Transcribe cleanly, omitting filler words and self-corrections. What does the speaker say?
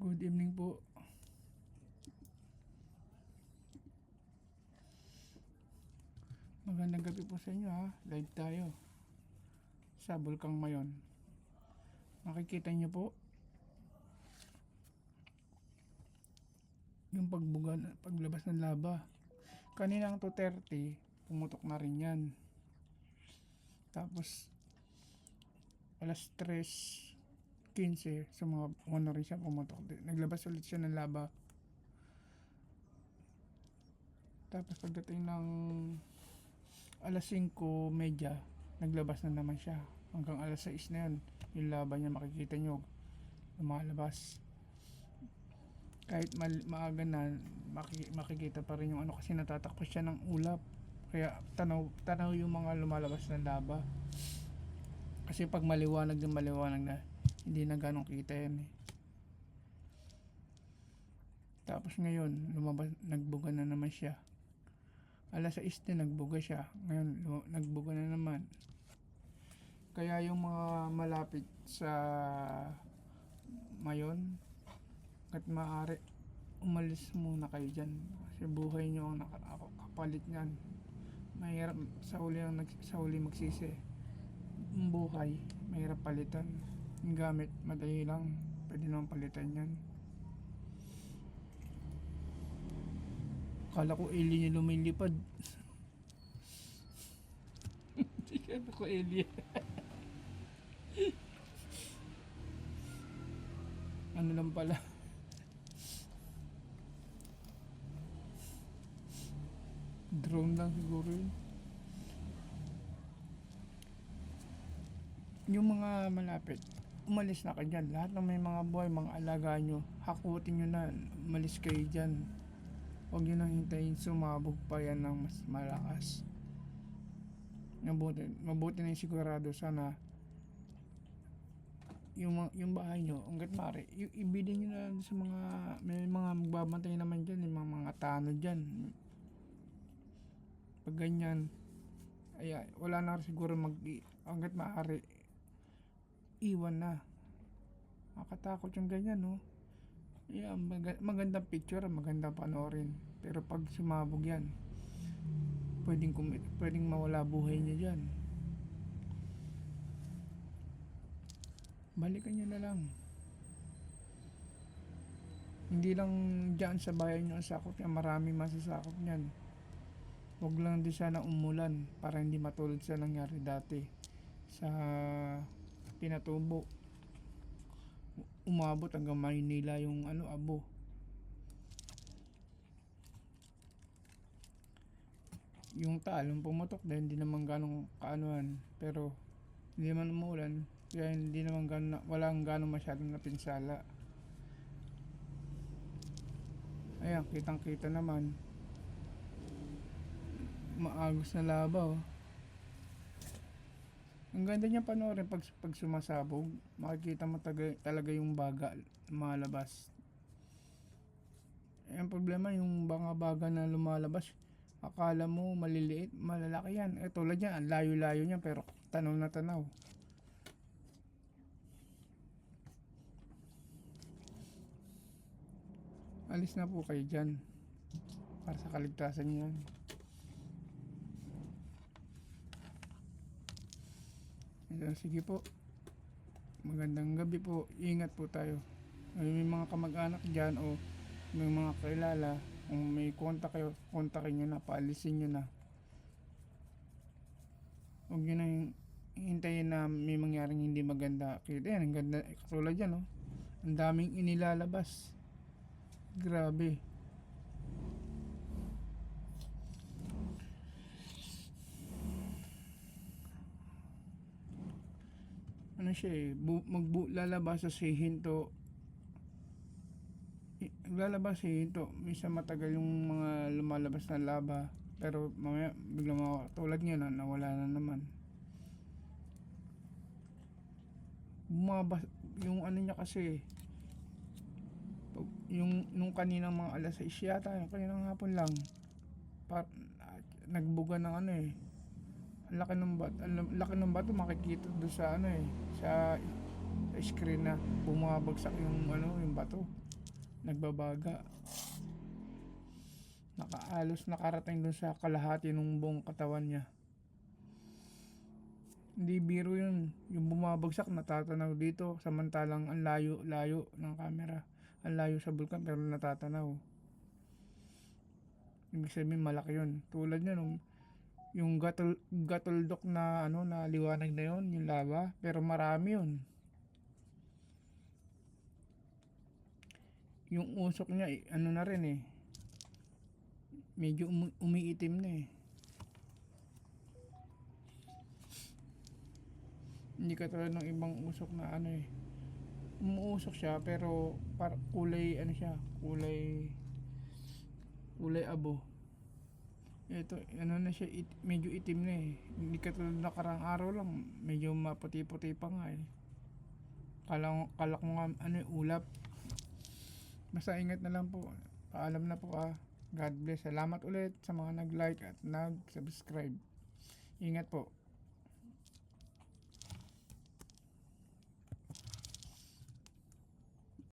Good evening po. Magandang gabi po sa inyo ha. Live tayo sa Bulkang Mayon. Makikita nyo po yung paglabas ng lava. Kaninang 2:30 pumutok na rin yan. Tapos alas 3:15 sa mga na rin siya pumutok. Naglabas ulit siya ng lava. Tapos pagdating ng alas 5:30 naglabas na naman siya. Hanggang alas 6 na yun. Yung lava niya makikita nyo lumalabas. Kahit maaga na makikita pa rin yung ano, kasi natatakbo siya ng ulap. Kaya tanaw yung mga lumalabas ng lava. Kasi pag maliwanag na hindi na ganong kita yan eh. Tapos ngayon nagbuga na naman siya. Alas 6 din nagbuga siya. Ngayon nagbuga na naman. Kaya yung mga malapit sa Mayon, at maaari umalis muna kayo dyan. Kasi buhay nyo ang kapalit nyan. Mahirap sa huli magsisi. Ang buhay mahirap palitan. Yung gamit madali lang, pwede naman palitan yan. Akala ko alien yung lumilipad. Akala ko alien. Ano lang pala. Drone lang siguro yun. Yung mga malapit, umalis na kayo dyan. Lahat ng may mga buhay, mga alaga nyo, hakutin nyo na, umalis kayo dyan. Huwag nyo nang hintayin sumabog pa yan ng mas malakas. Mabuti na yung sigurado. Sana yung bahay nyo, hanggat maaari, ibili nyo na sa mga, may mga magbabantay naman dyan, yung mga tanod dyan. Pag ganyan, wala na siguro hanggat maaari, iwan na. Makatakot yung ganyan, no? Yeah, magandang picture, magandang panoorin. Pero pag sumabog yan, pwedeng mawala buhay niya dyan. Balikan nyo na lang. Hindi lang dyan sa bayan nyo ang sakop niya, marami masasakop niyan. Huwag lang din sana umulan para hindi matulad sa nangyari dati sa Pinatubo. Umabot hanggang Maynila yung abo. Yung talong pumutok din, hindi naman ganong kaanuhan, pero hindi naman umulan, kaya hindi naman walang ganong masyadong napinsala. Ayan, kitang kita naman, maagos na laba oh. Ang ganda niya panoorin pag sumasabog, makikita mo talaga yung baga lumalabas. Ang problema yung baga na lumalabas, akala mo maliliit, malalaki yan. Tulad yan, ang layo-layo niya pero tanaw na tanaw. Alis na po kayo dyan para sa kaligtasan niyo yan. Sige po, magandang gabi po, ingat po tayo. May mga kamag-anak dyan o may mga kilala, kung may kontak kayo, kontakin nyo na, paalisin nyo na. Huwag nyo na hintayin na may mangyaring hindi maganda. Kita yan, ang ganda, katulad yan oh. Ang daming inilalabas, grabe. Ano siya eh, lalabas sa hinto. Lalabas sa hinto. Minsan matagal yung mga lumalabas na lava. Pero mamaya biglang tulad niya na nawala na naman. Bumabas yung ano niya kasi. Nung kaninang mga alas 6 yata, yung kaninang hapon lang. Nagbuga ng ano eh. Ang laki ng bato makikita doon sa ano eh, sa screen na bumabagsak yung bato. nagbabaga. Nakaalos nakarating dun sa kalahati ng buong katawan niya. Hindi biro yun. Yung bumabagsak natatanaw dito. Samantalang ang layo-layo ng camera. Ang layo sa bulkan pero natatanaw. Ibig sabihin malaki yun. Tulad nyo nung yung gatuldok na ano na liwanag na yun, yung lava, pero marami yun. Yung usok niya ano na rin eh. Medyo umiitim na eh. Hindi katulad ng ibang usok na ano eh. Umuusok siya pero kulay ano siya, kulay abo. Ito ano na siya, medyo itim na eh. Hindi katulad na karang araw lang, medyo maputi-puti pa nga eh. Kalak mo nga ano ulap. Basta ingat na lang po. Paalam na po ah. God bless. Salamat ulit sa mga nag-like at nag-subscribe. Ingat po.